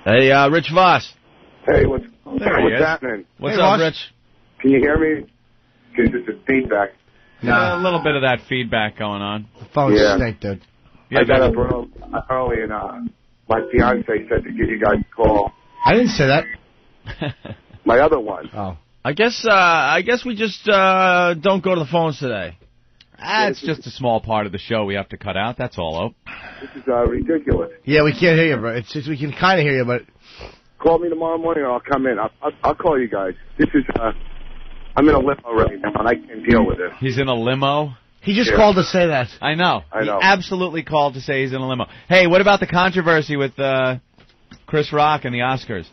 Hey, Rich Vos. Hey, what's happening? What's up, Rich? Can you hear me? Because it's a feedback. A little bit of that feedback going on. The phone stink, dude. Yeah, I got up early and my fiance said to give you guys a call. I didn't say that. My other one. Oh. I guess we just don't go to the phones today. It's just a small part of the show we have to cut out. That's all, Ope. This is ridiculous. Yeah, we can't hear you, bro. It's just we can kind of hear you, but... Call me tomorrow morning or I'll come in. I'll call you guys. This is, I'm in a limo right now and I can't deal with it. He's in a limo? He just called to say that. I know. I know. He absolutely called to say he's in a limo. Hey, what about the controversy with Chris Rock and the Oscars?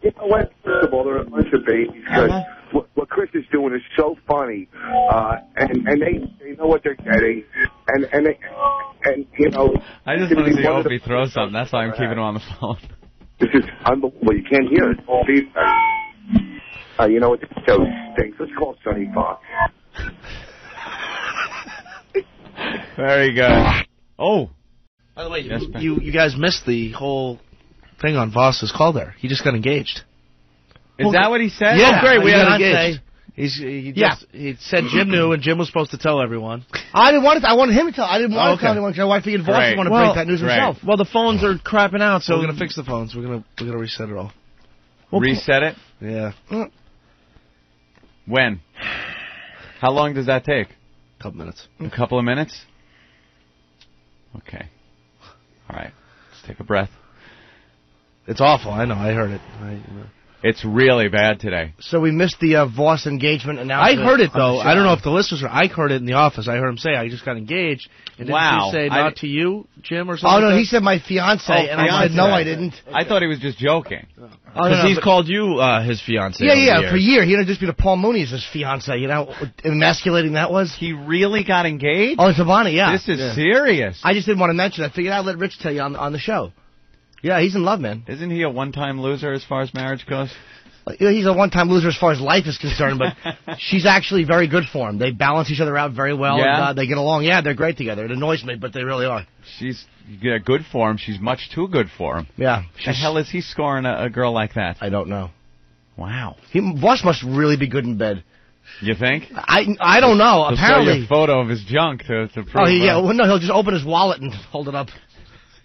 You know what? First of all, they're a bunch of babies. What Chris is doing is so funny, and they know what they're getting, and you know. I just want to see Opie throw something. That's why I'm keeping him on the phone. This is unbelievable. You can't hear it. All feedback. You know what? This show stinks. Let's call Sonny Fox. Very good. Oh. By the way, you guys missed the whole thing on Voss's call there. He just got engaged. Is that what he said? Yeah, oh, great. We had engaged. He said Jim knew, and Jim was supposed to tell everyone. I didn't want it. I wanted him to tell. I didn't want to tell anyone because I figured Voss would want to break that news himself. Well, the phones are crapping out, so we're gonna fix the phones. We're gonna reset it all. Reset it? Yeah. When? How long does that take? A couple minutes. A couple of minutes? Okay. All right. Let's take a breath. It's awful. I know. I heard it. It's really bad today. So we missed the Voss engagement announcement. I heard it, though. I don't know if the listeners heard. I heard it in the office. I heard him say, I just got engaged. And didn't he say, not to you, Jim, or something? Oh, no, he said my fiancé, and I said, no, I didn't. I thought he was just joking. Because he's called you his fiancé. Yeah, for a year. He introduced me to Paul Mooney as his fiancé. You know how emasculating that was? He really got engaged? Oh, to Bonnie, yeah. This is serious. I just didn't want to mention it. I figured I'd let Rich tell you on the show. Yeah, he's in love, man. Isn't he a one-time loser as far as marriage goes? He's a one-time loser as far as life is concerned, but she's actually very good for him. They balance each other out very well. Yeah? And, they get along. Yeah, they're great together. It annoys me, but they really are. She's good for him. She's much too good for him. Yeah. The hell is he scoring a girl like that? I don't know. Wow. Voss must really be good in bed. You think? I don't know. He'll apparently. show you a photo of his junk to prove. Oh, yeah. Well, no, he'll just open his wallet and hold it up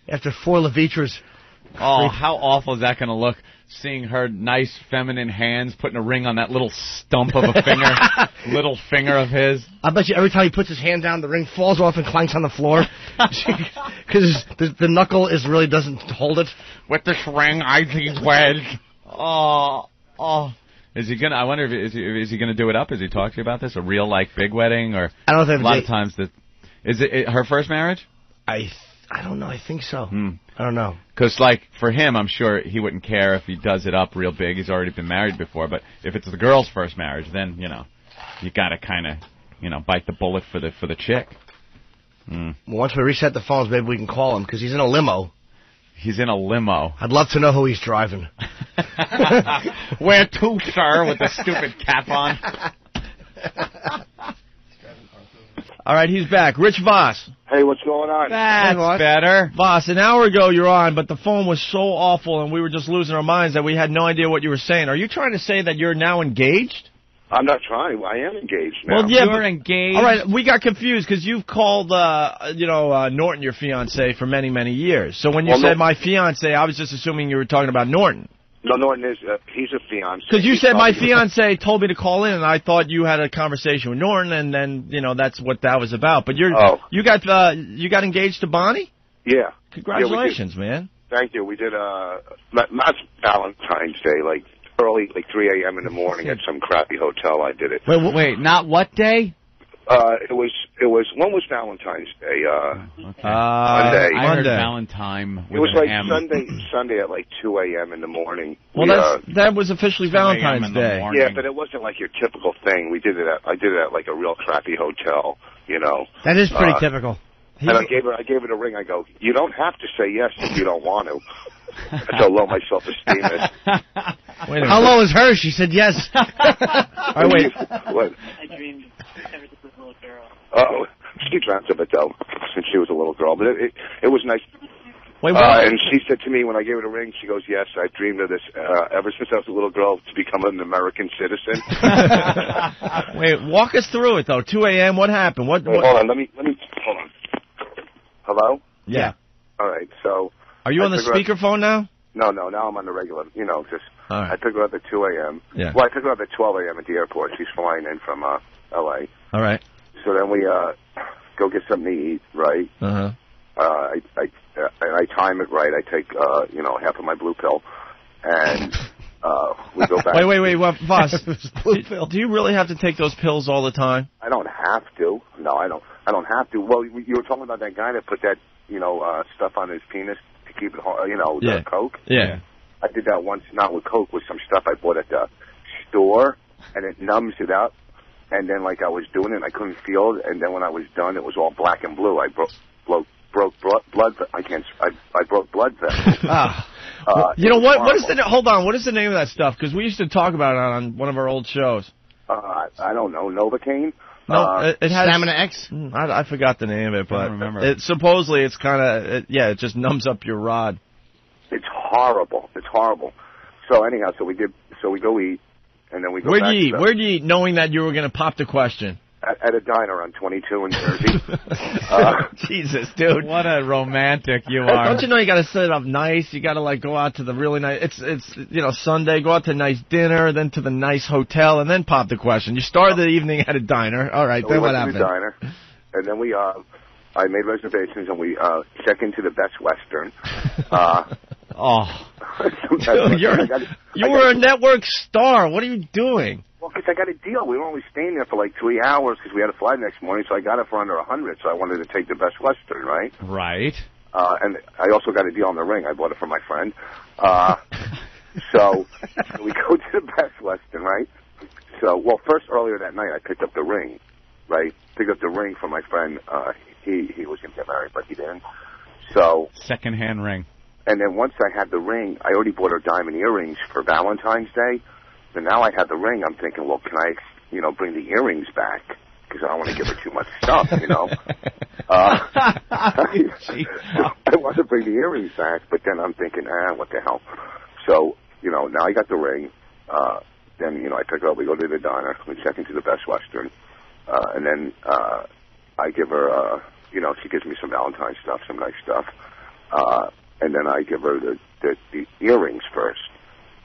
after 4 Levitras. Oh, how awful is that going to look? Seeing her nice feminine hands putting a ring on that little stump of a finger, little finger of his. I bet you every time he puts his hand down, the ring falls off and clanks on the floor because the knuckle really doesn't hold it. With this ring, I think well. Oh. Is he gonna? I wonder if is he gonna do it up? Has he talked to you about this? A real big wedding, or I don't think a lot of times is it her first marriage? I don't know. I think so. I don't know. Because, for him, I'm sure he wouldn't care if he does it up real big. He's already been married before. But if it's the girl's first marriage, then, you got to kind of, bite the bullet for the chick. Well, once we reset the phones, maybe we can call him, because he's in a limo. He's in a limo. I'd love to know who he's driving. Where to, sir, with the stupid cap on? All right, he's back. Rich Vos. Hey, what's going on? That's better. Vos, an hour ago you were on, but the phone was so awful and we were just losing our minds that we had no idea what you were saying. Are you trying to say that you're now engaged? I'm not trying. I am engaged now. Well, yeah, you're engaged. All right, we got confused because you've called, Norton your fiancé for many, many years. So when you said my fiancé, I was just assuming you were talking about Norton. No, Norton is he's a fiancé. Because you said my fiancé told me to call in, and I thought you had a conversation with Norton, and then that's what that was about. But you got engaged to Bonnie? Yeah. Congratulations, man. Thank you. We did not Valentine's Day, early, 3 a.m. in the morning at some crappy hotel. I did it. Wait, not what day? It was when was Valentine's Day? Okay. Monday. I heard Valentine. It was Sunday at 2 a.m. in the morning. Well, that was officially Valentine's Day. Yeah, but it wasn't your typical thing. I did it at a real crappy hotel. That is pretty typical. And I gave her the ring. I go, you don't have to say yes if you don't want to. That's how low my self-esteem is. How low is hers? She said yes. All right, wait. What? I dreamed ever since I was a little girl. Oh, she dreamt of it, though, since she was a little girl. But it was nice. Wait, what? And she said to me when I gave her the ring, she goes, yes, I've dreamed of this ever since I was a little girl to become an American citizen. Wait, walk us through it, though. 2 a.m., what happened? What? Hold on, let me, hold on. Hello? Yeah. All right, so. Are you on the speakerphone now? No, now I'm on the regular, just. All right. I picked her up at 2 a.m. Yeah. Well, I picked her up at 12 a.m. at the airport. She's flying in from L.A. All right. So then we go get something to eat, right? Uh-huh. I time it right. I take, half of my blue pill, and we go back. Wait, Vos, do you really have to take those pills all the time? I don't have to. No, I don't have to. Well, you were talking about that guy that put that, stuff on his penis to keep it, the Coke. Yeah. I did that once, not with Coke, with some stuff I bought at the store, and it numbs it up. And then, I was doing it, and I couldn't feel it. And then when I was done, it was all black and blue. I broke blood. I broke blood vessels. You know what? Hold on. What is the name of that stuff? Because we used to talk about it on one of our old shows. I don't know. Novocaine. No, it has Stamina X. I forgot the name of it, but I don't remember. Supposedly it's kind of it just numbs up your rod. It's horrible. So anyhow, so we go eat, and then we go. Where'd you eat, knowing that you were going to pop the question? At a diner on 22 in Jersey. Jesus, dude. What a romantic you are. Don't you know you got to set it up nice? You got to go out to the really nice. It's Sunday. Go out to a nice dinner, then to the nice hotel, and then pop the question. You start the evening at a diner. All right, so then what happened? We went to the diner, and then we I made reservations, and we check into the Best Western. Dude, you were a network star. What are you doing? Well, because I got a deal. We were only staying there for 3 hours because we had to fly next morning, so I got it for under $100, so I wanted to take the Best Western, right? Right. And I also got a deal on the ring. I bought it for my friend. So we go to the Best Western, right? So, first, earlier that night, I picked up the ring, right? Picked up the ring for my friend. He was going to get married, but he didn't. So second-hand ring. And then once I had the ring, I already bought her diamond earrings for Valentine's Day. So now I had the ring, I'm thinking, well, can I, bring the earrings back? Because I don't want to give her too much stuff, I want to bring the earrings back, but then I'm thinking, what the hell? So, now I got the ring. Then, I pick her up, we go to the diner, we check into the Best Western. And then I give her, she gives me some Valentine's stuff, some nice stuff. And then I give her the earrings first.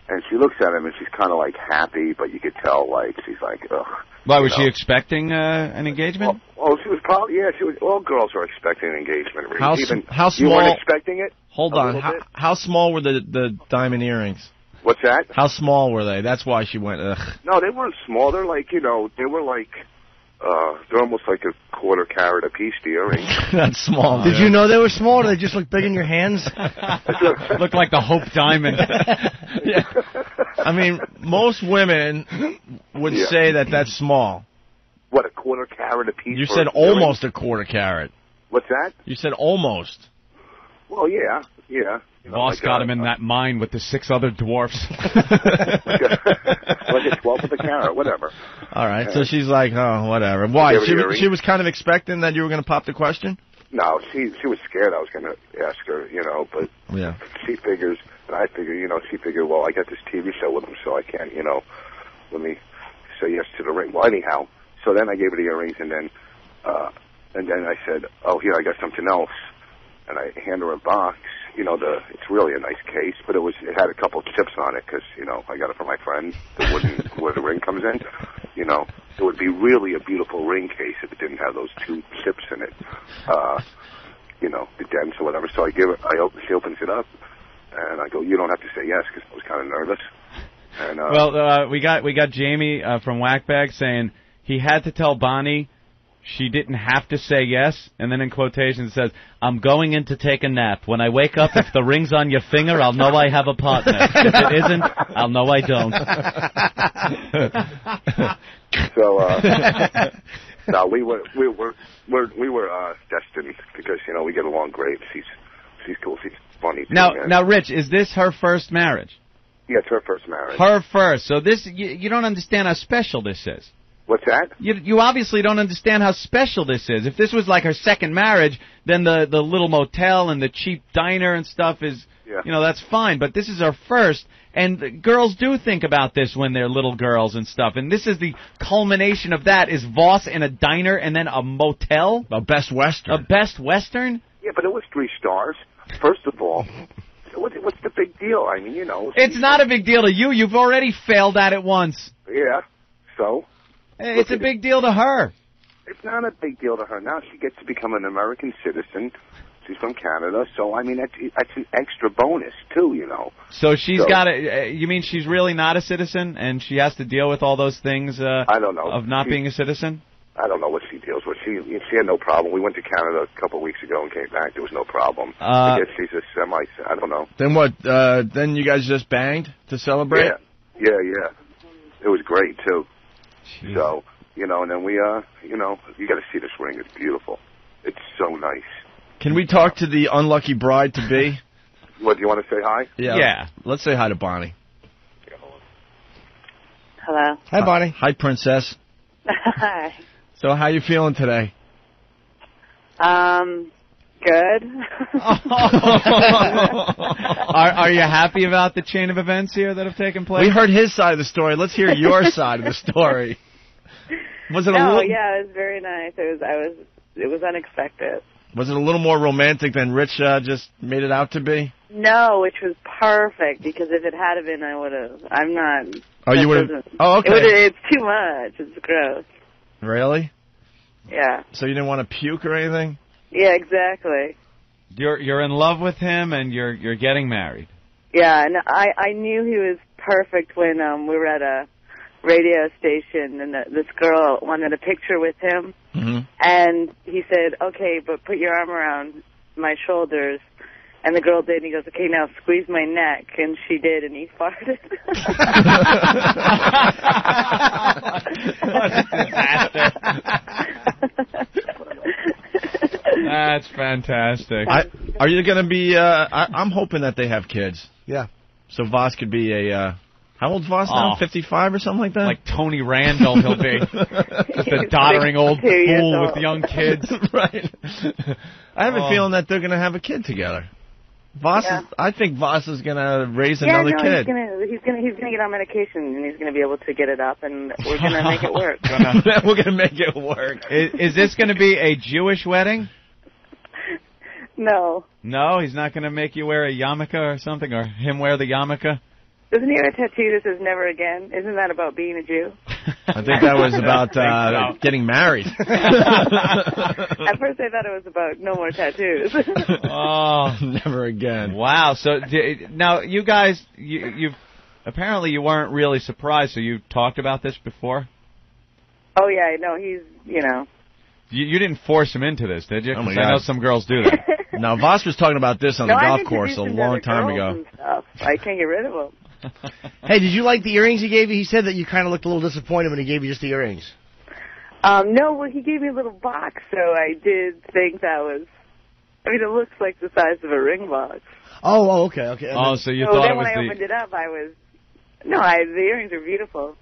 And she looks at him, and she's kind of, happy, but you could tell, she's ugh. Why, was she expecting an engagement? Well, she was probably, she was, all girls are expecting an engagement. How small? You weren't expecting it? Hold on. How small were the diamond earrings? What's that? How small were they? That's why she went, ugh. No, they weren't small. They're they were they're almost like a quarter carat a piece, the earrings. That's small. Did you know they were small, or they just look big in your hands? Looked like the Hope Diamond. Yeah. I mean, most women would say that that's small. What, a quarter carat a piece? You said almost a quarter carat. What's that? You said almost. Well, yeah. Vos got him in that mine with the 6 other dwarfs. like a 12th of a carat, whatever. All right, so she's like, oh, whatever. Why? She was kind of expecting that you were going to pop the question? No, she was scared I was going to ask her, but yeah. She figures, and I figure, she figured, well, I got this TV show with him, so I can't, let me say yes to the ring. Well, anyhow, so then I gave her the earrings, and then I said, oh, here, I got something else. And I hand her a box, it's really a nice case, but it had a couple of chips on it because, I got it for my friend, where the ring comes in. It would be really a beautiful ring case if it didn't have those 2 chips in it, the dents or whatever. So she opens it up, and I go, you don't have to say yes, because I was kind of nervous. And, we got Jamie from Whackbag saying he had to tell Bonnie she didn't have to say yes, and then in quotations it says, I'm going in to take a nap. When I wake up, if the ring's on your finger, I'll know I have a partner. If it isn't, I'll know I don't. So, no, we were destined because, we get along great. She's cool. She's funny. Now, Rich, is this her first marriage? Yeah, it's her first marriage. Her first. So this, you don't understand how special this is. What's that? You obviously don't understand how special this is. If this was like her second marriage, then the little motel and the cheap diner and stuff is, that's fine. But this is her first, and girls do think about this when they're little girls and stuff. And this is the culmination of that, is Vos in a diner and then a motel? A Best Western. A Best Western? Yeah, but it was 3 stars. First of all, what's the big deal? I mean, It's not a big deal to you. You've already failed at it once. Yeah, so? It's a big deal to her. It's not a big deal to her now. She gets to become an American citizen. She's from Canada, so, I mean, that's an extra bonus, too, So she's got to... You mean she's really not a citizen, and she has to deal with all those things I don't know. Of not being a citizen? I don't know what she deals with. She had no problem. We went to Canada a couple of weeks ago and came back. There was no problem. I guess she's a I don't know. Then what? Then you guys just banged to celebrate? Yeah. It was great, too. Jeez. So, and then we, you got to see this ring. It's beautiful. It's so nice. Can we talk to the unlucky bride-to-be? What, do you want to say hi? Yeah. Let's say hi to Bonnie. Hello. Hi, Bonnie. Hi, Princess. Hi. So how you feeling today? Good. Are you happy about the chain of events here that have taken place? We heard his side of the story. Let's hear your side of the story. Was it yeah, it was very nice. It was unexpected. Was it a little more romantic than Rich just made it out to be? No, which was perfect, because if it had been, I would have. I'm not. Oh, you would have. Oh, okay. It's too much. It's gross. Really? Yeah. So you didn't want to puke or anything? Yeah, exactly. You're in love with him, and you're getting married. Yeah, and I knew he was perfect when we were at a radio station, and this girl wanted a picture with him, and he said, "Okay, but put your arm around my shoulders." And the girl did, and he goes, "Okay, now squeeze my neck." And she did, and he farted. What a disaster. That's fantastic. Are you going to be... I'm hoping that they have kids. Yeah. So Vos could be a... how old's Vos now? 55 or something like that? Like Tony Randall, he'll be. Just a doddering old fool with young kids. Right. I have a feeling that they're going to have a kid together. I think Vos is going to raise another kid. He's gonna get on medication, and he's going to be able to get it up, and we're going to make it work. We're going to make it work. Is this going to be a Jewish wedding? No. No, he's not going to make you wear a yarmulke or something, or him wear the yarmulke? Doesn't he have a tattoo that says "Never Again"? Isn't that about being a Jew? I think that was about getting married. At first I thought it was about no more tattoos. Oh, never again. Wow. So now you guys, you've apparently you weren't really surprised. So you talked about this before? Oh yeah, no, he's You didn't force him into this, did you? Oh my I God. know some girls do that. Now Vos was talking about this on the golf course a long time ago. I can't get rid of him. Hey, did you like the earrings he gave you? He said that you kind of looked a little disappointed when he gave you just the earrings. No, well, he gave me a little box, so I did think that was... I mean, it looks like the size of a ring box. Oh, okay. So you thought it was when I opened it up, I was... No, the earrings are beautiful.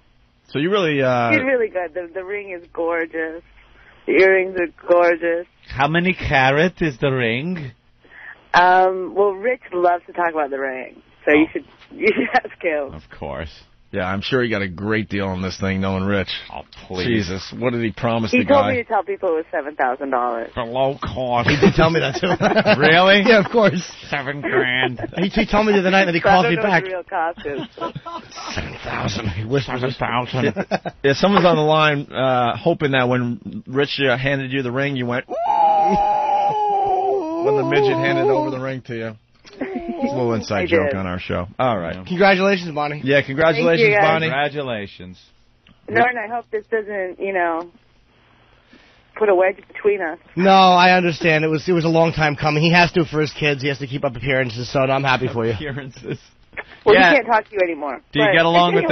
So you really... He's really good. The ring is gorgeous. The earrings are gorgeous. How many carat is the ring? Well, Rich loves to talk about the ring, so you should ask him. Of course. Yeah, I'm sure he got a great deal on this thing, knowing Rich. Oh, please. Jesus, what did he promise the guy? He told me to tell people it was $7,000. For low cost. He did tell me that, too. Really? Yeah, of course. $7,000. He told me the other night that he called me back. I don't know what the real cost is. 7,000. He whispered 7,000. Yeah, someone's on the line hoping that when Rich handed you the ring, you went, when the midget handed over the ring to you. It's a little inside joke on our show. All right. Congratulations, Bonnie. Yeah, congratulations, you, Bonnie. Congratulations. Norton, I hope this doesn't, put a wedge between us. No, I understand. It was a long time coming. He has to for his kids. He has to keep up appearances, so I'm happy for you. Appearances. Well, he can't talk to you anymore. Do you get along with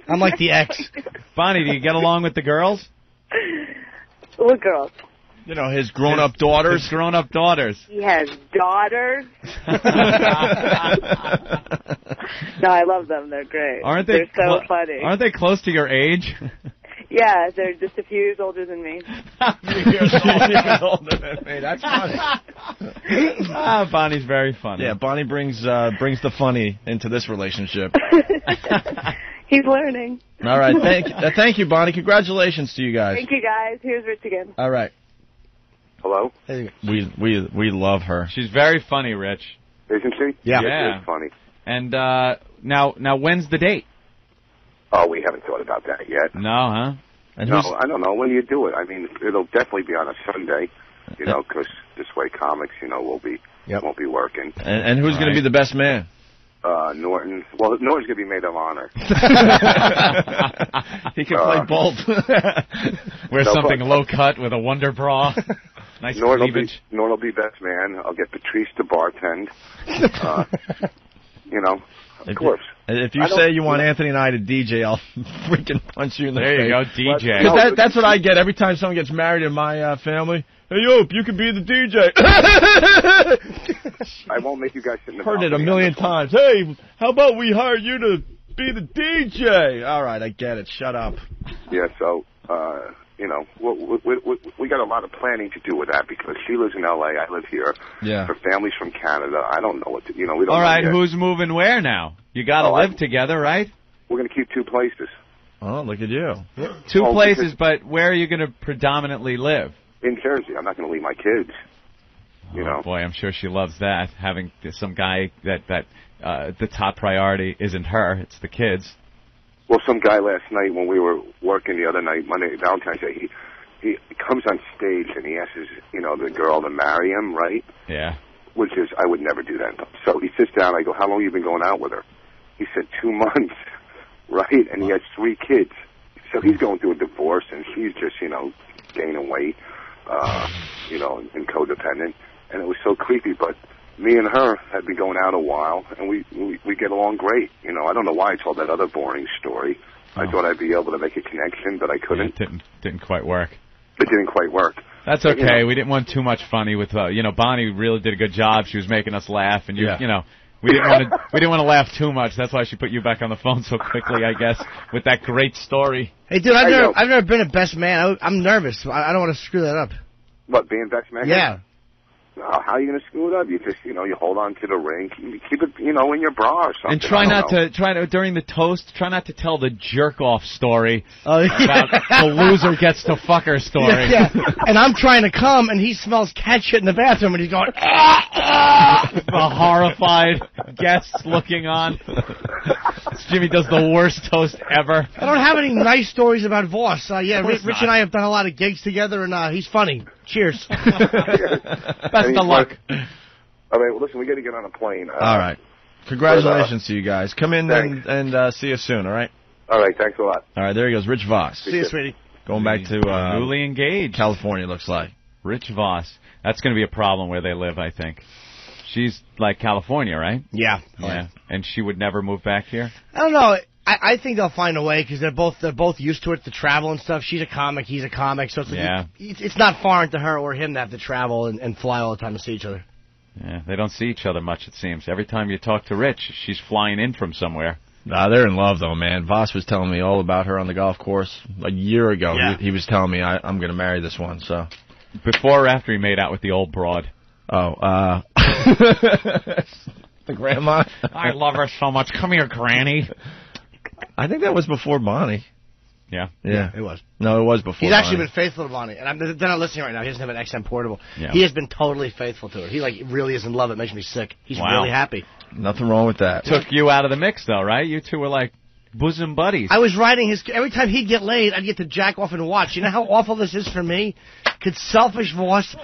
I'm like the ex. Bonnie, do you get along with the girls? What girls? You know, his grown-up daughters. His grown-up daughters. He has daughters. No, I love them. They're great. Aren't they? They're so funny. Aren't they close to your age? Yeah, they're just a few years older than me. A few years older than me. That's funny. Bonnie's very funny. Yeah, Bonnie brings the funny into this relationship. He's learning. All right, thank you, Bonnie. Congratulations to you guys. Thank you, guys. Here's Rich again. All right. Hello? We love her. She's very funny, Rich. Isn't she? Yeah. She is funny. And now when's the date? Oh, we haven't thought about that yet. No, huh? And no, I don't know. When do you do it? I mean, it'll definitely be on a Sunday, you know, because this way comics, you know, won't be working. And who's going to be the best man? Norton. Well, Norton's going to be maid of honor. He can play both. Wear something low cut with a wonder bra. Nice cleavage. Norton will be best man. I'll get Patrice to bartend. You know, of course. If you say you want Anthony and I to DJ, I'll freaking punch you in the face. There you go, DJ. Because that's what I get every time someone gets married in my family. Hey, Ope, you can be the DJ. I won't make you guys sit in the Heard it a million times. Hey, how about we hire you to be the DJ? All right, I get it. Shut up. Yeah, so, you know, we got a lot of planning to do with that because she lives in L.A., I live here. Yeah. Her family's from Canada. I don't know what to, you know, we don't All right, know yet. who's moving where now? You got to live together, right? We're going to keep two places. Oh, look at you. Two places, but where are you going to predominantly live? In Jersey. I'm not going to leave my kids. You know? Boy, I'm sure she loves that, having some guy that the top priority isn't her, it's the kids. Well, some guy last night when we were working the other night, Monday, Valentine's Day, he comes on stage and he asks, you know, the girl to marry him, right? Yeah. Which is, I would never do that. So he sits down, I go, how long have you been going out with her? He said 2 months, right? And he has 3 kids. So he's going through a divorce and she's just, you know, gaining weight, you know, and codependent. And it was so creepy, but me and her had been going out a while, and we get along great. You know, I don't know why I told that other boring story. Oh. I thought I'd be able to make a connection, but I couldn't. Yeah, it didn't quite work. It didn't quite work. That's okay. But, you know, we didn't want too much funny with, you know, Bonnie really did a good job. She was making us laugh, and you know, we didn't want to laugh too much. That's why she put you back on the phone so quickly, I guess, with that great story. Hey, dude, I've never been a best man. I'm nervous. I don't want to screw that up. What, being best man? Yeah. How are you going to screw it up? You just, you know, you hold on to the ring, you keep it, you know, in your bra or something. And try not to during the toast, try not to tell the jerk off story about the loser gets to fuck her story. Yeah. And I'm trying to come, and he smells cat shit in the bathroom, and he's going, a horrified guest looking on. Jimmy does the worst toast ever. I don't have any nice stories about Vos. Rich and I have done a lot of gigs together, and he's funny. Cheers. Best of luck. All right, well, listen, we got to get on a plane. All right. Congratulations to you guys. Come in and see us soon, all right? All right, thanks a lot. All right, there he goes, Rich Vos. See you, sweetie. Going back to newly engaged. California, looks like. Rich Vos. That's going to be a problem where they live, I think. She's like California, right? Yeah. Yeah. And she would never move back here? I don't know. I think they'll find a way because they're both used to it, to travel and stuff. She's a comic, he's a comic, so it's like it's not foreign to her or him to have to travel and fly all the time to see each other. Yeah, they don't see each other much, it seems. Every time you talk to Rich, she's flying in from somewhere. Nah, they're in love, though, man. Vos was telling me all about her on the golf course a year ago. Yeah. He was telling me I'm going to marry this one, so. Before or after he made out with the old broad? Oh, the grandma? I love her so much. Come here, Granny. I think that was before Bonnie. Yeah? Yeah, it was. No, it was before He's Bonnie. actually been faithful to Bonnie. And they're not listening right now. He doesn't have an XM portable. Yeah. He has been totally faithful to her. He, really is in love. It makes me sick. He's really happy. Nothing wrong with that. Took you out of the mix, though, right? You two were like bosom buddies. I was riding his... Every time he'd get laid, I'd get to jack off and watch. You know how awful this is for me? Could selfish Vos...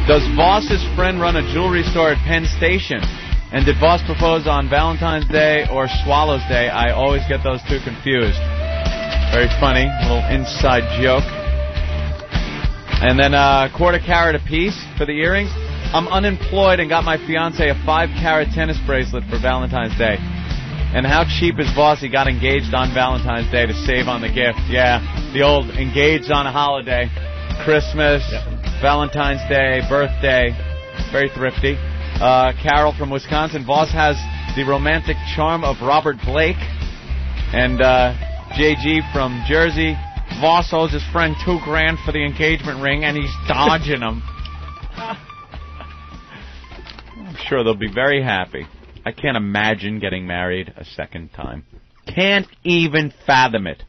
Does Vos's friend run a jewelry store at Penn Station? And did Vos propose on Valentine's Day or Swallow's Day? I always get those two confused. Very funny. Little inside joke. And then quarter carat apiece for the earrings. I'm unemployed and got my fiance a 5-carat tennis bracelet for Valentine's Day. And how cheap is Vos? He got engaged on Valentine's Day to save on the gift. Yeah, the old engaged on a holiday. Christmas, Valentine's Day, birthday. Very thrifty. Carol from Wisconsin. Vos has the romantic charm of Robert Blake. And JG from Jersey. Vos owes his friend $2,000 for the engagement ring, and he's dodging them. I'm sure they'll be very happy. I can't imagine getting married a second time. Can't even fathom it.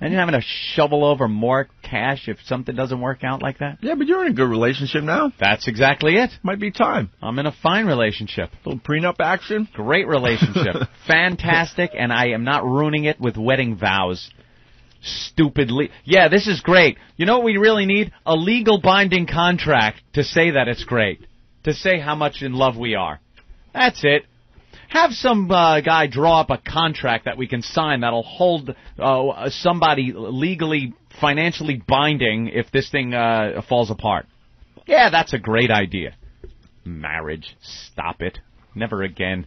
And you're having to shovel over more cash if something doesn't work out like that? Yeah, but you're in a good relationship now. That's exactly it. Might be time. I'm in a fine relationship. A little prenup action. Great relationship. Fantastic, and I am not ruining it with wedding vows. Stupidly. Yeah, this is great. You know what we really need? A legal binding contract to say that it's great. To say how much in love we are. That's it. Have some guy draw up a contract that we can sign that'll hold somebody legally, financially binding if this thing falls apart. Yeah, that's a great idea. Marriage. Stop it. Never again.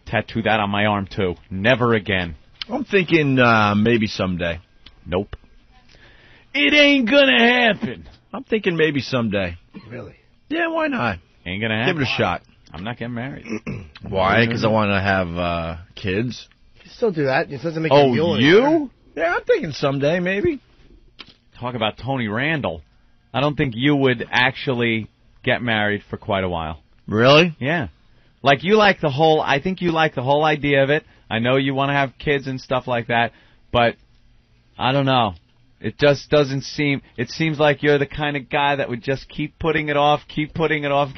Tattoo that on my arm, too. Never again. I'm thinking maybe someday. Nope. It ain't gonna happen. I'm thinking maybe someday. Really? Yeah, why not? Ain't gonna happen. Give it a shot. I'm not getting married. Why? Because I want to have kids. You still do that. It doesn't make you? Yeah, I'm thinking someday, maybe. Talk about Tony Randall. I don't think you would actually get married for quite a while. Really? Yeah. Like, you like the whole, I think you like the whole idea of it. I know you want to have kids and stuff like that, but I don't know. It just doesn't seem, it seems like you're the kind of guy that would just keep putting it off, keep putting it off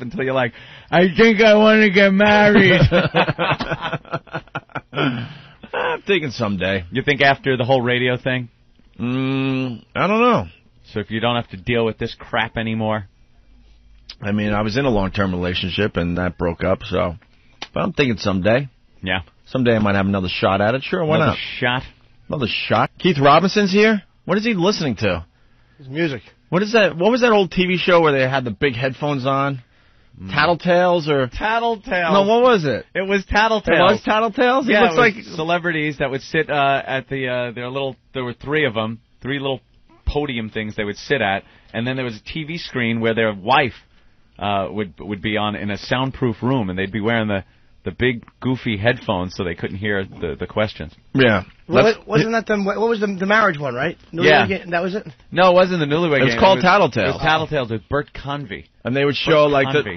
until you're like, I think I want to get married. I'm thinking someday. You think after the whole radio thing? I don't know. So if you don't have to deal with this crap anymore? I mean, I was in a long-term relationship and that broke up, so. But I'm thinking someday. Yeah. Someday I might have another shot at it. Sure, why not? Another shot. Keith Robinson's here? What is he listening to? His music. What is that? What was that old TV show where they had the big headphones on? Tattletales or... Tattletales. No, what was it? It was Tattletales. It was Tattletales? Yeah, it looks like celebrities that would sit at their little... There were three of them. 3 little podium things they would sit at. And then there was a TV screen where their wife would be on in a soundproof room, and they'd be wearing the big goofy headphones so they couldn't hear the questions. Yeah. Wasn't that what was the marriage one, right? Newlywed that was it? No, it wasn't the Newlywed Game. It's called Tattletales. It was Tattletales with Bert Convy. And they would show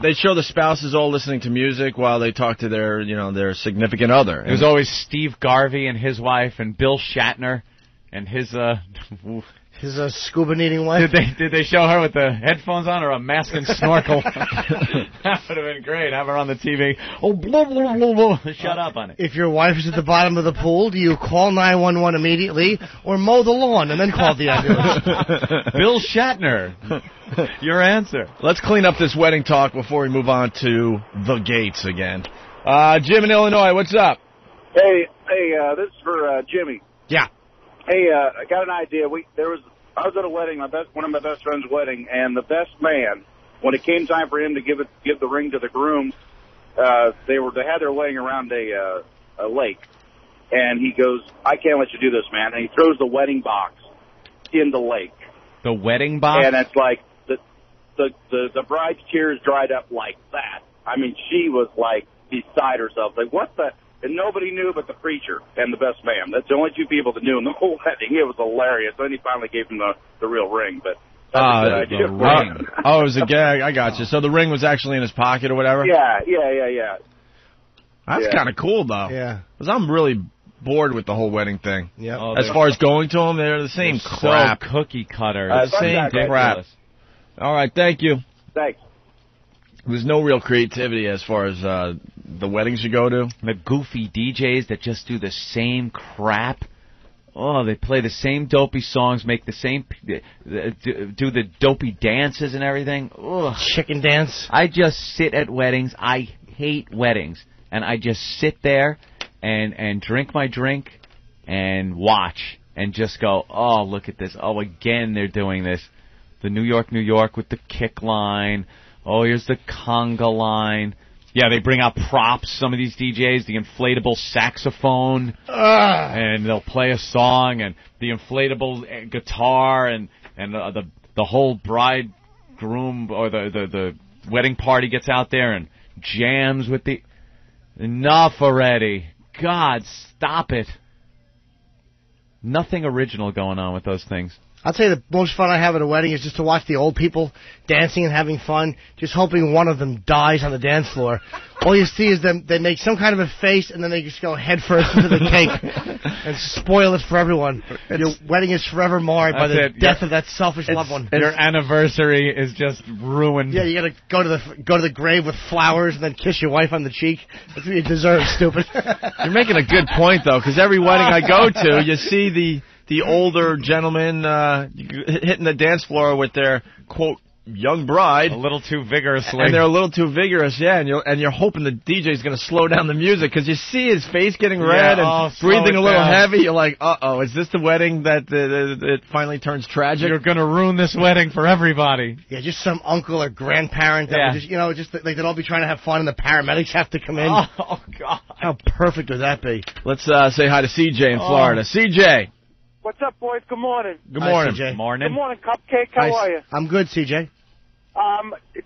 they'd show the spouses all listening to music while they talked to their significant other. It was always Steve Garvey and his wife and Bill Shatner and his scuba needing wife. Did they show her with the headphones on or a mask and snorkel? That would have been great. Have her on the TV. Oh, blah, blah, blah, blah. Shut up on it. If your wife is at the bottom of the pool, do you call 911 immediately or mow the lawn and then call the ambulance? Bill Shatner. Your answer. Let's clean up this wedding talk before we move on to the gates again. Jim in Illinois, what's up? Hey, this is for Jimmy. Yeah. Hey, I got an idea. I was at a wedding, one of my best friend's wedding, and the best man, when it came time for him to give the ring to the groom, they had their wedding around a lake, and he goes, "I can't let you do this, man," and he throws the wedding box in the lake. The wedding box? And it's like the bride's tears dried up like that. I mean, she was like beside herself, like, what the? And nobody knew but the preacher and the best man. That's the only 2 people that knew in the whole wedding. It was hilarious. Then he finally gave him the real ring. But that's a good idea. The ring. It was a gag. I got you. So the ring was actually in his pocket or whatever? Yeah. That's kind of cool, though. Yeah. Because I'm really bored with the whole wedding thing. Yeah. As far as going to them, they're the same crap. So cookie cutter. Same crap. All right, thank you. Thanks. There's no real creativity as far as the weddings you go to. The goofy DJs that just do the same crap. Oh, they play the same dopey songs, make the same, do the dopey dances and everything. Ugh. Chicken dance. I just sit at weddings. I hate weddings. And I just sit there and drink my drink and watch and just go, oh, look at this. Oh, again, they're doing this. The New York with the kick line. Oh, here's the conga line. Yeah, they bring out props, some of these DJs, the inflatable saxophone, and they'll play a song, and the inflatable guitar, and the whole bridegroom or the wedding party gets out there and jams with the... Enough already. God, stop it. Nothing original going on with those things. I'll tell you the most fun I have at a wedding is just to watch the old people dancing and having fun, just hoping one of them dies on the dance floor. All you see is them, they make some kind of a face, and then they just go head first into the cake and spoil it for everyone. Your wedding is forever marred by the death of that selfish loved one. Your anniversary is just ruined. Yeah, you got to go to the grave with flowers and then kiss your wife on the cheek. That's what you deserve, stupid. You're making a good point, though, because every wedding I go to, you see the older gentlemen hitting the dance floor with their, quote, young bride. A little too vigorously. And they're a little too vigorous, yeah, and you're hoping the DJ's going to slow down the music, because you see his face getting red and breathing a little heavy. You're like, uh-oh, is this the wedding that it finally turns tragic? You're going to ruin this wedding for everybody. Yeah, just some uncle or grandparent that would just, they'd all be trying to have fun, and the paramedics have to come in. Oh, God. How perfect would that be? Let's say hi to CJ in Florida. CJ. What's up, boys? Good morning. Good morning. Hi, CJ. Morning. Good morning, Cupcake. How are you? I'm good, CJ.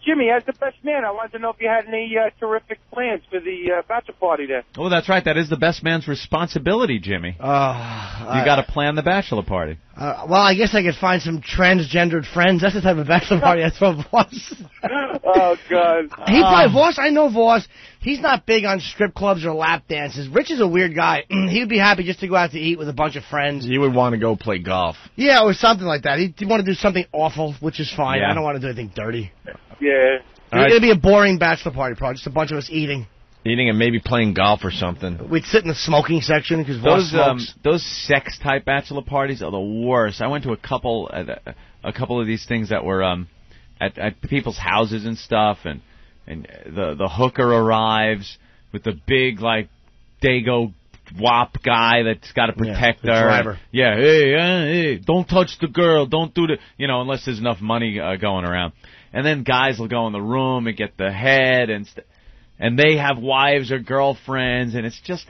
Jimmy, as the best man, I wanted to know if you had any terrific plans for the bachelor party there. Oh, that's right. That is the best man's responsibility, Jimmy. You got to plan the bachelor party. Well, I guess I could find some transgendered friends. That's the type of bachelor party I throw Voss. Oh, God. He probably, Voss, I know Voss. He's not big on strip clubs or lap dances. Rich is a weird guy. He'd be happy just to go out to eat with a bunch of friends. You would want to go play golf. Yeah, or something like that. He'd want to do something awful, which is fine. Yeah. I don't want to do anything dirty. Yeah. It's going to be a boring bachelor party, probably. Just a bunch of us eating. Eating and maybe playing golf or something. We'd sit in the smoking section because Voss smokes. Those sex-type bachelor parties are the worst. I went to a couple of these things that were at people's houses and stuff, and the hooker arrives with the big, like, Dago WAP guy that's got to protect her. Driver. Yeah, hey, don't touch the girl, don't do the, unless there's enough money going around. And then guys will go in the room and get the head, and they have wives or girlfriends, and it's just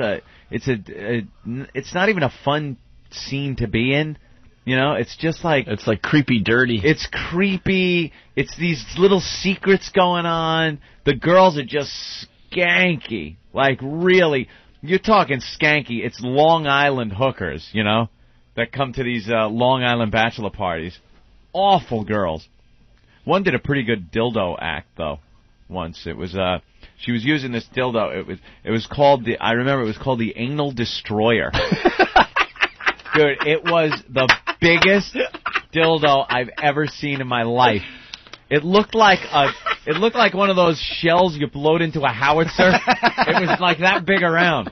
it's not even a fun scene to be in. It's just like... It's like creepy dirty. It's creepy. It's these little secrets going on. The girls are just skanky. Like, really. You're talking skanky. It's Long Island hookers, that come to these Long Island bachelor parties. Awful girls. One did a pretty good dildo act, though, once. It was... She was using this dildo. It was called I remember it was called the Anal Destroyer. Dude, it was the biggest dildo I've ever seen in my life. It looked like one of those shells you load into a howitzer. It was like that big around.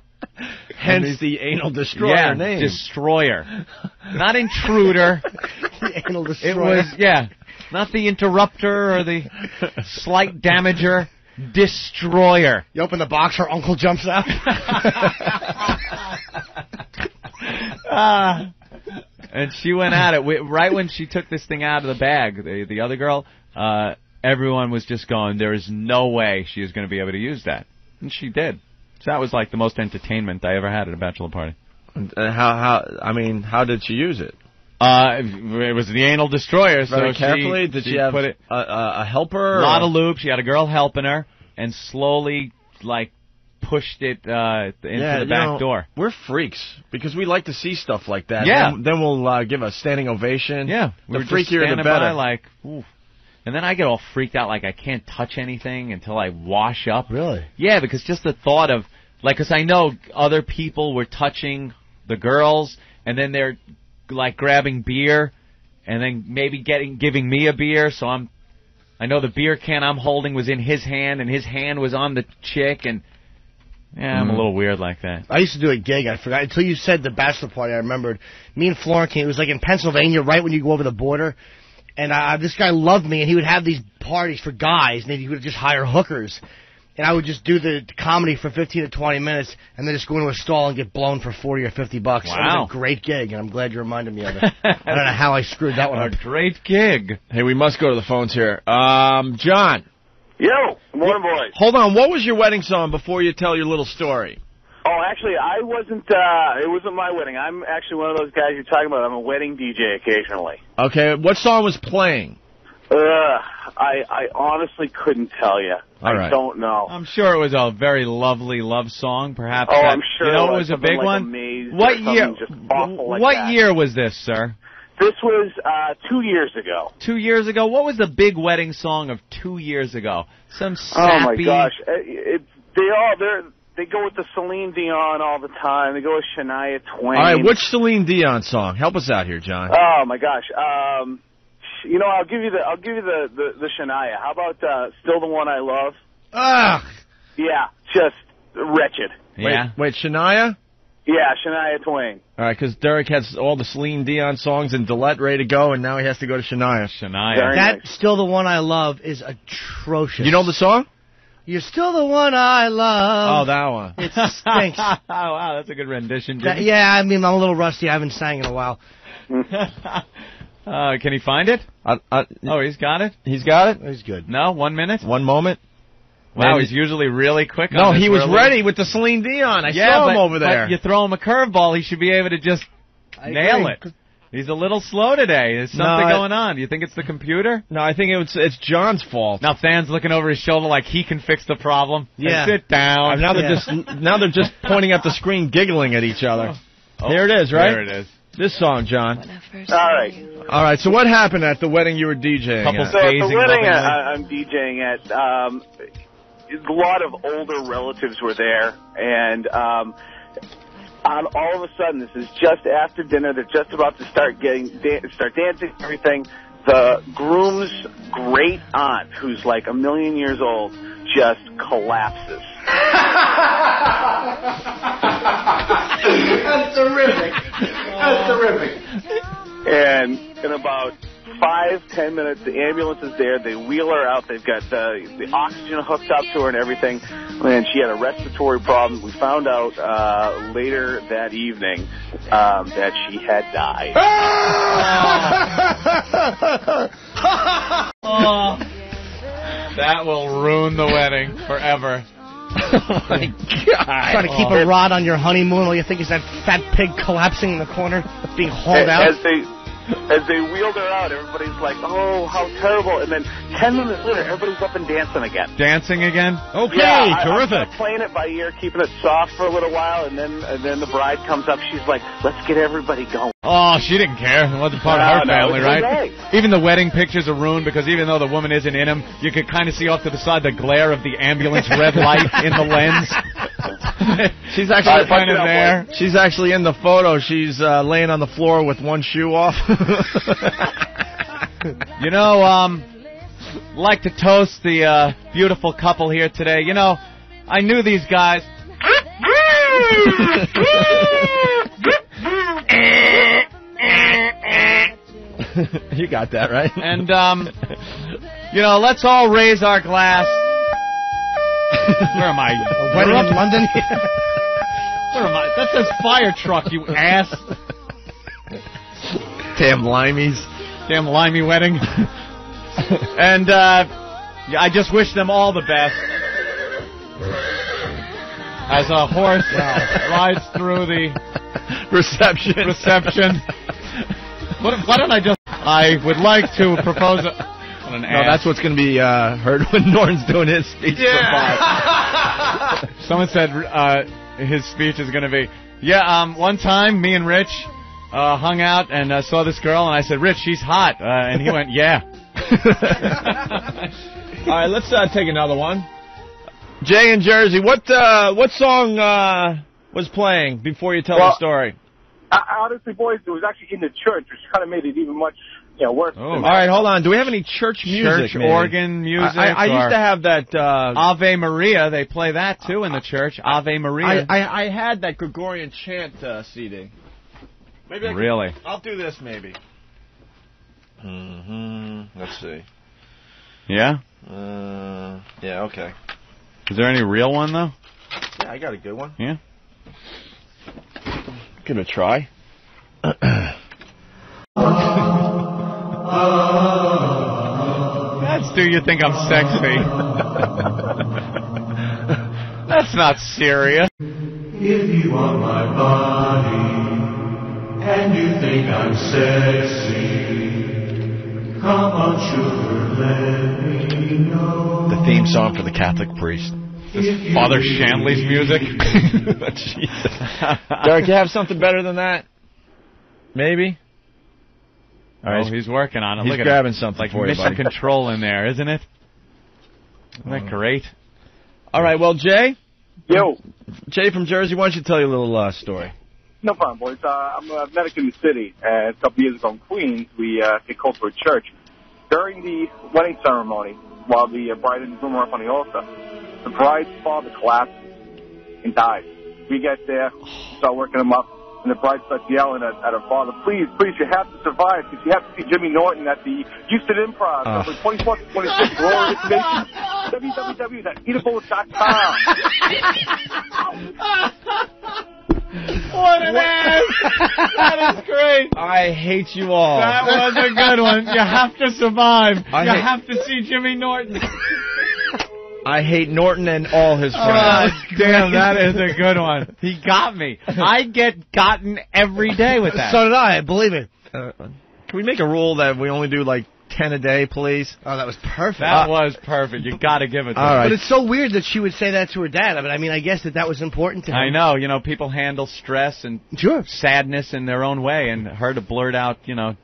Hence the Anal Destroyer name. Destroyer. Not intruder. The Anal Destroyer. It was, not the interrupter or the slight damager. Destroyer. You open the box, her uncle jumps out. And she went at it. Right when she took this thing out of the bag, the other girl, everyone was just going, there is no way she is going to be able to use that. And she did. So that was like the most entertainment I ever had at a bachelor party. How did she use it? It was the Anal Destroyer. Very so carefully? Did she have a helper? A lot of lube. She had a girl helping her, and slowly, pushed it into the back door. We're freaks, because we like to see stuff like that. Yeah. Then we'll give a standing ovation. Yeah. The freakier, the better. Oof. And then I get all freaked out, like I can't touch anything until I wash up. Really? Yeah, because just the thought of, because I know other people were touching the girls, and then they're grabbing beer, and then maybe giving me a beer. So I know the beer can I'm holding was in his hand, and his hand was on the chick, and I'm a little weird like that. I used to do a gig. I forgot until you said the bachelor party. I remembered me and Florentine. It was in Pennsylvania, right when you go over the border. And this guy loved me, and he would have these parties for guys, and he would just hire hookers. And I would just do the comedy for 15 to 20 minutes, and then just go into a stall and get blown for $40 or $50. Wow. It was a great gig, and I'm glad you reminded me of it. I don't know how I screwed that one up. A great gig. Hey, we must go to the phones here. John. Yo, good morning, boys. Hold on. What was your wedding song before you tell your little story? Oh, actually, I wasn't, it wasn't my wedding. I'm actually one of those guys you're talking about. I'm a wedding DJ occasionally. Okay. What song was playing? I honestly couldn't tell you. All right. I don't know. I'm sure it was a very lovely love song, perhaps. Oh, I'm sure it was a big one? Amazing. disease. What year? Just awful like what that. year was this, sir? This was 2 years ago. 2 years ago? What was the big wedding song of 2 years ago? Some sappy... Oh, my gosh. They go with the Celine Dion all the time. They go with Shania Twain. All right, which Celine Dion song? Help us out here, John. Oh, my gosh. You know, I'll give you the Shania. How about Still the One I Love? Ugh. Yeah, just wretched. Yeah. Wait, Shania? Yeah, Shania Twain. All right, because Derek has all the Celine Dion songs and Dillette ready to go, and now he has to go to Shania. That Still the One I Love is atrocious. You know the song? You're still the one I love. Oh, that one. It stinks. Oh, wow, that's a good rendition, Jimmy. Yeah, I mean, I'm a little rusty. I haven't sang in a while. Can he find it? Oh, he's got it? He's got it? He's good. No? 1 minute? 1 moment? Wow, he's usually really quick on No, this. he was ready with the Celine Dion. I Yeah, saw him over there. But you throw him a curveball, he should be able to just nail it. He's a little slow today. There's something going on. Do you think it's the computer? No, I think it's John's fault. Now fans looking over his shoulder like he can fix the problem. Yeah. Sit down. Now they're just pointing at the screen, giggling at each other. Oh, there it is, right? There it is. This song, John. All right. So what happened at the wedding you were DJing at? So at the wedding I'm DJing at, a lot of older relatives were there, and all of a sudden, this is just after dinner. They're just about to start dancing and everything. The groom's great aunt, who's like 1,000,000 years old, just collapses. That's terrific. That's terrific. And in about 5-10 minutes, the ambulance is there. They wheel her out. They've got the oxygen hooked up to her and everything. And she had a respiratory problem. We found out later that evening that she had died. Oh, that will ruin the wedding forever. Oh, my God. Trying to keep a rod on your honeymoon while you think it's that fat pig collapsing in the corner, being hauled out. As they wheeled her out, everybody's like, oh, how terrible. And then 10 minutes later, everybody's up and dancing again. Dancing again? Okay, yeah, terrific. I'm playing it by ear, keeping it soft for a little while, and then the bride comes up. She's like, let's get everybody going. Oh, she didn't care. It wasn't part of her family, right? Okay. Even the wedding pictures are ruined because even though the woman isn't in them, you could kind of see off to the side the glare of the ambulance red light in the lens. She's actually kind of there. She's actually in the photo. She's laying on the floor with one shoe off. You know, like to toast the beautiful couple here today. You know, I knew these guys. You got that, right? And, you know, let's all raise our glass. Where am I? Wedding in London? Where am I? That says fire truck, you ass. Damn limeys. Damn limey wedding. And I just wish them all the best. As a horse rides through the reception. Why don't I just... I would like to propose what an ass. No, that's what's going to be heard when Norton's doing his speech. Yeah. Someone said his speech is going to be, one time me and Rich hung out and saw this girl, and I said, Rich, she's hot. And he went, yeah. All right, let's take another one. Jay in Jersey, what song was playing before you tell the story? Honestly, boys, it was actually in the church, which kind of made it even much worse. Oh. All right, hold on. Do we have any church music? Church organ music? I used to have that... Ave Maria. They play that, too, in the church. Ave Maria. I had that Gregorian chant CD. Maybe really? I'll do this, maybe. Let's see. Yeah? Yeah, okay. Is there any real one, though? Yeah, I got a good one. Yeah? Give it a try. That's Do You Think I'm Sexy? That's not serious. If you want my body and you think I'm sexy, come on, sugar, let me know. The theme song for the Catholic priest. This Father Shanley's music. Jesus. Derek, you have something better than that? Maybe? All right, he's working on it. He's Look at grabbing something like for you, buddy. mission control in there, isn't it? Isn't that great? All right, well, Jay? Yo. Jay from Jersey, why don't you tell your little story? No problem, boys. I'm a medic in the city, and a couple years ago in Queens, we get called to a church. During the wedding ceremony, while the bride and groom were up on the altar, the bride's father collapsed and died. We get there, start working him up, and the bride starts yelling at her father, please, you have to survive, because you have to see Jimmy Norton at the Houston Improv, November 24th to 26th, for all information, www.eatable.com. What an ass! That is great. I hate you all. That was a good one. You have to survive. You have to see Jimmy Norton. I hate Norton and all his friends. Damn, that is a good one. He got me. I get gotten every day with that. So did I, believe me. Can we make a rule that we only do like 10 a day, please? Oh, that was perfect. That was perfect. You got to give it to her. Right. But it's so weird that she would say that to her dad. I mean, I guess that was important to him. I know. You know, people handle stress and sadness in their own way, and her to blurt out, you know,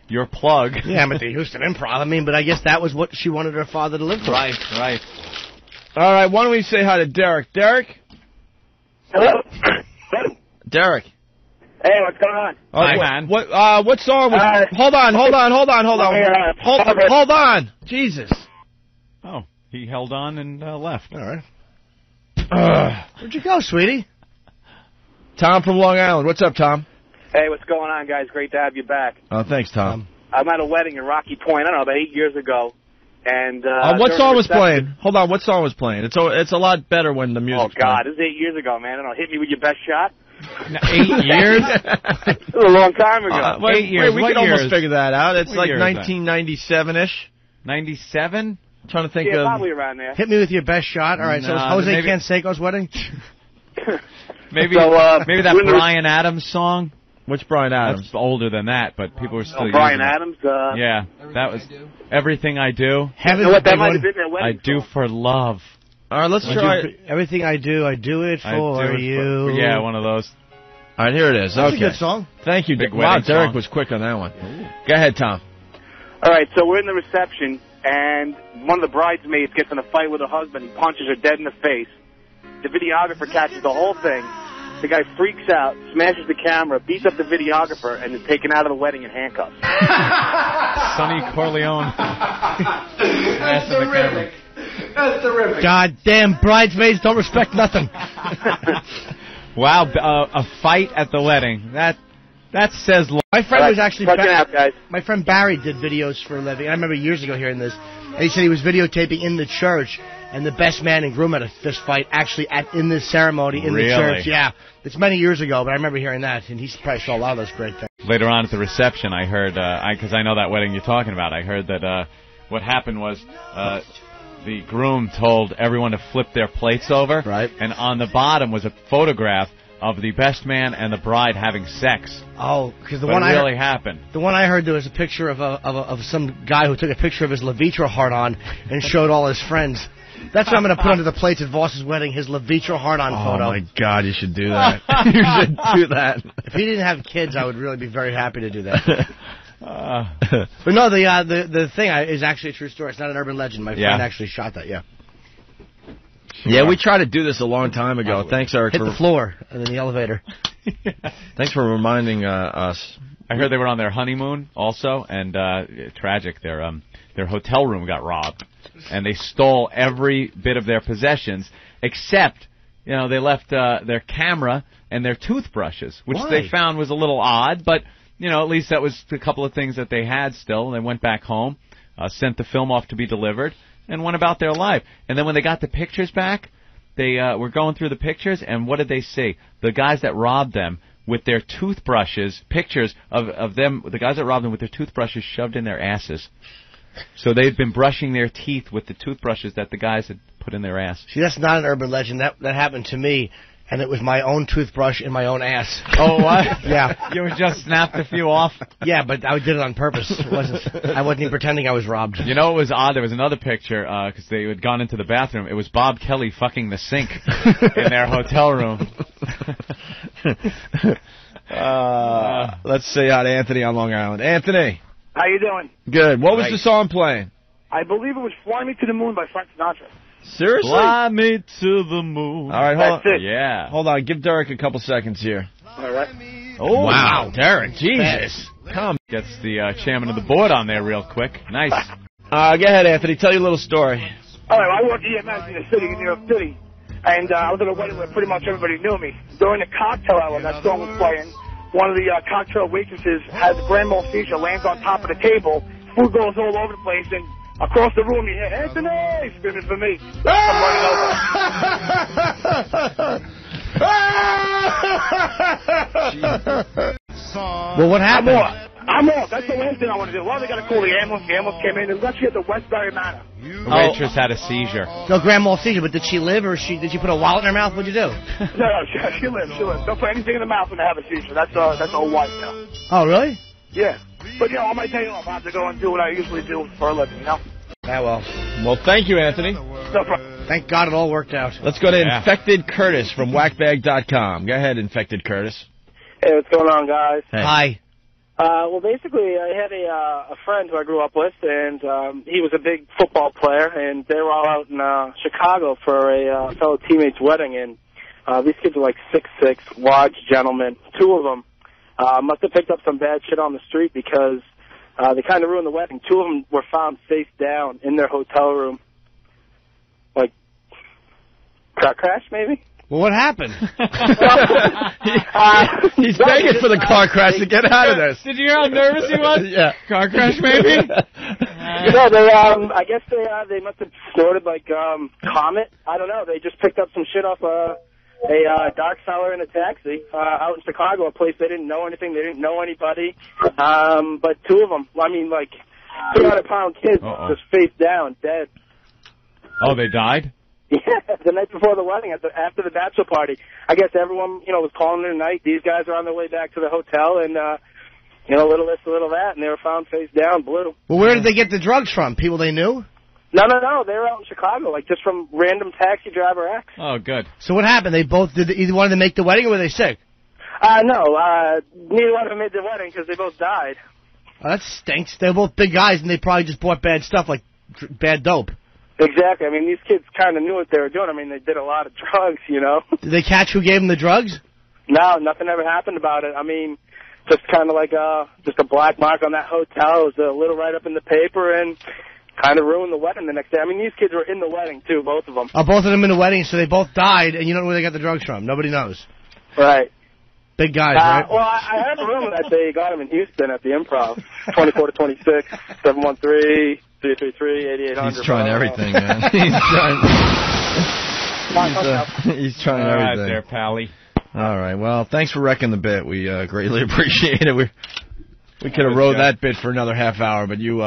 your plug. Yeah, I'm at the Houston Improv. I mean, but I guess that was what she wanted her father to live for. Right. All right, why don't we say hi to Derek? Derek? Hello? Derek. Hey, what's going on? Hi, man. What song was... Hold on. Jesus. Oh, he held on and left. All right. Where'd you go, sweetie? Tom from Long Island. What's up, Tom? Hey, what's going on, guys? Great to have you back. Oh, thanks, Tom. I'm at a wedding in Rocky Point, I don't know, about 8 years ago. And what song was playing? Hold on, what song was playing? It's a lot better when the music's playing. Oh, God, this is 8 years ago, man. I don't know, hit me with your best shot. 8 years? It was a long time ago. 8 years. We can almost figure that out. It's like 1997-ish. 97? I'm trying to think of... probably around there. Hit me with your best shot. All right, so it's Jose Canseco's wedding? maybe that Bryan Adams song? Which Bryan Adams? That's older than that, but people were still Bryan using Adams? Yeah, that was Everything I Do. What that might have been their wedding I Do for Love. All right, let's try Everything I Do it for you. Yeah, one of those. All right, here it is. That's a good song. Thank you. Wow, Derek was quick on that one. Ooh. Go ahead, Tom. All right, so we're in the reception, and one of the bridesmaids gets in a fight with her husband. He punches her dead in the face. The videographer catches the whole thing. The guy freaks out, smashes the camera, beats up the videographer, and is taken out of the wedding in handcuffs. Sonny Corleone. That's terrific. That's terrific. Goddamn bridesmaids don't respect nothing. Wow, a fight at the wedding. That says... My friend was actually... guys. My friend Barry did videos for a living. I remember years ago hearing this. And he said he was videotaping in the church, and the best man and groom had a fist fight actually in this ceremony in the church. Yeah. It's many years ago, but I remember hearing that, and he probably saw a lot of those great things. Later on at the reception, I heard, because I know that wedding you're talking about, I heard that what happened was the groom told everyone to flip their plates over, right? And on the bottom was a photograph of the best man and the bride having sex. Oh, because the but one it really happened. The one I heard, there was a picture of some guy who took a picture of his Levitra heart-on and showed all his friends. That's what I'm going to put under the plates at Voss's wedding, his Levitra heart-on photo. Oh, my God, you should do that. You should do that. If he didn't have kids, I would really be very happy to do that. But no, the thing is actually a true story. It's not an urban legend. My friend actually shot that, Sure. Yeah, we tried to do this a long time ago. Thanks, Eric. Hit the floor and then the elevator. Thanks for reminding us. I heard they were on their honeymoon also, and tragic. Their hotel room got robbed, and they stole every bit of their possessions except, they left their camera and their toothbrushes, which they found was a little odd, but at least that was a couple of things that they had still. They went back home, sent the film off to be delivered, and went about their life. And then when they got the pictures back, they were going through the pictures, and what did they see? The guys that robbed them with their toothbrushes, pictures of them, the guys that robbed them with their toothbrushes shoved in their asses. So they'd been brushing their teeth with the toothbrushes that the guys had put in their ass. See, that's not an urban legend. That happened to me. and it was my own toothbrush in my own ass. Oh, what? Yeah. You just snapped a few off? Yeah, but I did it on purpose. I wasn't even pretending I was robbed. You know, it was odd. There was another picture, because they had gone into the bathroom. It was Bob Kelly fucking the sink in their hotel room. Let's say hi to Anthony on Long Island. Anthony. How you doing? Good. What was the song playing? I believe it was Fly Me to the Moon by Frank Sinatra. Seriously? Fly me to the moon. All right, hold on. That's it. Yeah. Hold on. Give Derek a couple seconds here. All right. Oh, wow, Derek. Jesus. Come. Gets the chairman of the board on there real quick. Nice. Go ahead, Anthony. Tell your little story. All right, I worked EMS in the city, in New York City, and I was at a wedding where pretty much everybody knew me. During the cocktail hour, that song was playing. One of the cocktail waitresses has a grand mal seizure, lands on top of the table. Food goes all over the place, and across the room you hear, Anthony, screaming for me. I'm running over. Well, what happened? I'm off. That's the last thing I want to do. Well, they got to call the ambulance. The ambulance came in. It was actually at the Westbury Manor. The waitress had a seizure. No, grand mal seizure, but did she live, or did she put a wallet in her mouth? What'd you do? No, she lives. Don't put anything in the mouth when they have a seizure. That's all white now. Oh, really? Yeah. But, you know, on my day off, I have to go and do what I usually do for a living, you know? Yeah, well. Well, thank you, Anthony. No problem. Thank God it all worked out. Let's go to Infected Curtis from whackbag.com. Go ahead, Infected Curtis. Hey, what's going on, guys? Hey. Hi. Well, basically, I had a friend who I grew up with, and he was a big football player, and they were all out in Chicago for a fellow teammate's wedding, and these kids were like 6'6", large gentlemen. Two of them must have picked up some bad shit on the street because they kind of ruined the wedding. Two of them were found face down in their hotel room. Like, car crash, maybe? Well, what happened? He's begging for the car crash to get out of this. Did you hear how nervous he was? Yeah. Car crash, maybe? No, I guess they must have snorted like Comet. I don't know. They just picked up some shit off a dark cellar in a taxi out in Chicago, a place they didn't know anything. They didn't know anybody. But two of them, I mean, like 200-pound kids just face down, dead. Oh, they died? Yeah, the night before the wedding, after the bachelor party. I guess everyone, was calling it a night. These guys are on their way back to the hotel, and, a little this, a little that, and they were found face down, blue. Well, where did they get the drugs from? People they knew? No. They were out in Chicago, like just from random taxi driver X. Oh, good. So what happened? Did either one of them make the wedding, or were they sick? No, neither one of them made the wedding because they both died. Oh, that stinks. They're both big guys, and they probably just bought bad stuff, like bad dope. Exactly. I mean, these kids kind of knew what they were doing. I mean, they did a lot of drugs, Did they catch who gave them the drugs? No, nothing ever happened about it. I mean, just kind of like just a black mark on that hotel. It was a little write-up in the paper and kind of ruined the wedding the next day. I mean, these kids were in the wedding, too, both of them. Oh, both of them in the wedding, so they both died, and you don't know where they got the drugs from. Nobody knows. Right. Big guys, right? Well, I heard a rumor that they got them in Houston at the Improv, 24-26, 713... 333-8800. He's trying everything, man. He's trying everything. All right there, Pally. All right. Well, thanks for wrecking the bit. We greatly appreciate it. We could have rode that bit for another half hour, but you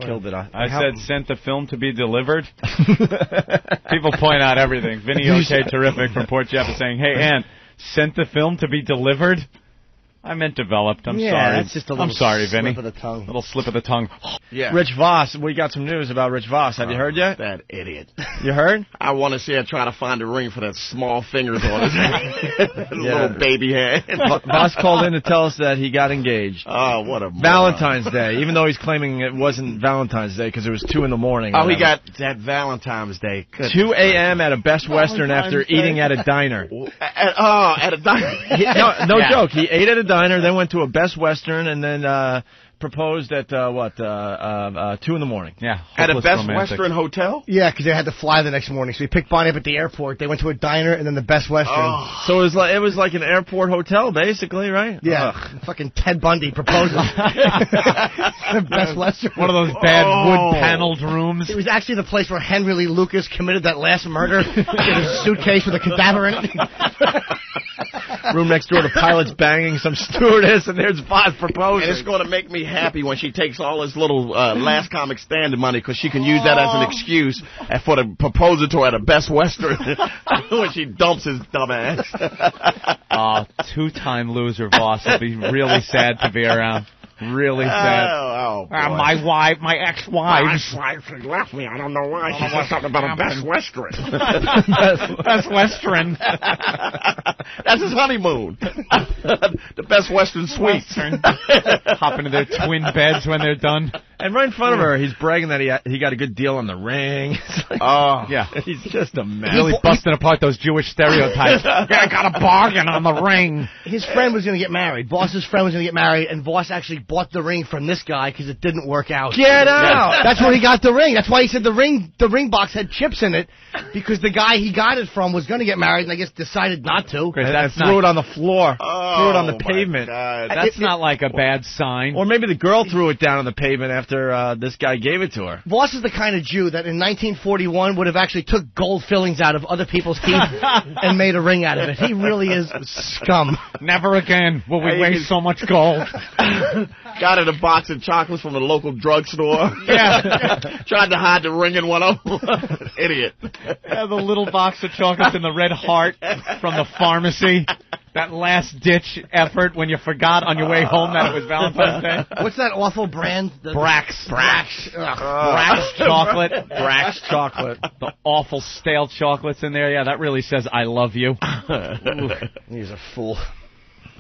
killed it. I said sent the film to be delivered. People point out everything. Vinny OK Terrific from Port Jeff is saying, hey, Ann, sent the film to be delivered? I meant developed. I'm sorry. That's just a little slip Vinny. Of the tongue. Little slip of the tongue. Yeah. Rich Vos, we got some news about Rich Vos. Have you heard yet? That idiot. You heard? I want to see her try to find a ring for that small fingers on his head. Little baby head. Vos called in to tell us that he got engaged. Oh, what a Valentine's Day, even though he's claiming it wasn't Valentine's Day because it was 2 in the morning. Oh, he got that Valentine's Day. 2 a.m. at a Best Western after eating at a diner. At a diner? No joke. He ate at a diner, then went to a Best Western, and then proposed at 2 in the morning. Yeah, at a Best romantic. Western hotel. Yeah, because they had to fly the next morning. So he picked Bonnie up at the airport. They went to a diner and then the Best Western. Oh. So it was like an airport hotel, basically, right? Yeah, fucking Ted Bundy proposing. Best Western. One of those bad wood paneled rooms. It was actually the place where Henry Lee Lucas committed that last murder. He had a suitcase with a cadaver in it. Room next door, the pilot's banging some stewardess, and there's Vos proposing. And it's going to make me happy when she takes all his little last comic stand money because she can use that as an excuse for the proposal to her at a Best Western. when she dumps his dumb ass. Two-time loser Vos will be really sad to be around. Really sad. My wife, my ex-wife. My ex-wife left me. I don't know why. She said something about a Best Western. Best Western. That's his honeymoon. The Best Western Suites. Hop into their twin beds when they're done. And right in front of her, he's bragging that he got a good deal on the ring. Yeah. He's just a mess. Really busting apart those Jewish stereotypes. Yeah, I got a bargain on the ring. His friend was going to get married. Vos's friend was going to get married, and Vos actually bought the ring from this guy because it didn't work out. Get out! That's where he got the ring. That's why he said the ring box had chips in it, because the guy he got it from was going to get married, and I guess decided not to. And threw it on the floor. Threw it on the pavement. That's not like a bad sign. Or maybe the girl threw it down on the pavement after this guy gave it to her. Vos is the kind of Jew that in 1941 would have actually took gold fillings out of other people's teeth and made a ring out of it. He really is scum. Never again will we waste so much gold. Got in a box of chocolates from the local drugstore. Yeah. Tried to hide the ring in one of them. Idiot. Yeah, the little box of chocolates and the red heart from the pharmacy. That last-ditch effort when you forgot on your way home that it was Valentine's Day. What's that awful brand? Brax. Brax chocolate. Brax chocolate. The awful stale chocolates in there. Yeah, that really says I love you. He's a fool.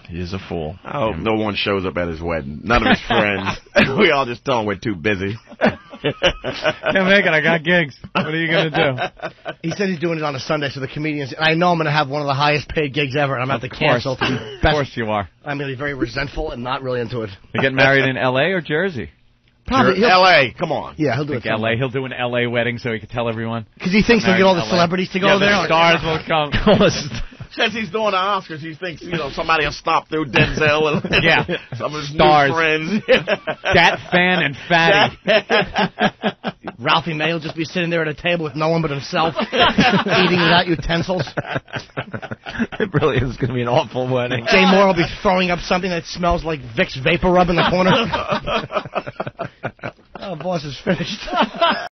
He is a fool. I hope no one shows up at his wedding. None of his friends. We all just tell him we're too busy. Can't make it. I got gigs. What are you going to do? He said he's doing it on a Sunday, so the comedians... I know I'm going to have one of the highest paid gigs ever, and I'm going to have to cancel. Of course you are. I'm going to be very resentful and not really into it. You getting married in L.A. or Jersey? Probably. L.A., come on. Yeah, he'll do it. L.A. He'll do an L.A. wedding so he can tell everyone. Because he thinks he'll get all the celebrities to go there. The stars will come. Since he's doing the Oscars, he thinks, somebody will stop through Denzel and some of his stars. new friends. Dat Fan and Fatty. Ralphie May will just be sitting there at a table with no one but himself, eating without utensils. It really is going to be an awful wedding. Jay Moore will be throwing up something that smells like Vicks Vapor Rub in the corner. Oh, Vos is finished.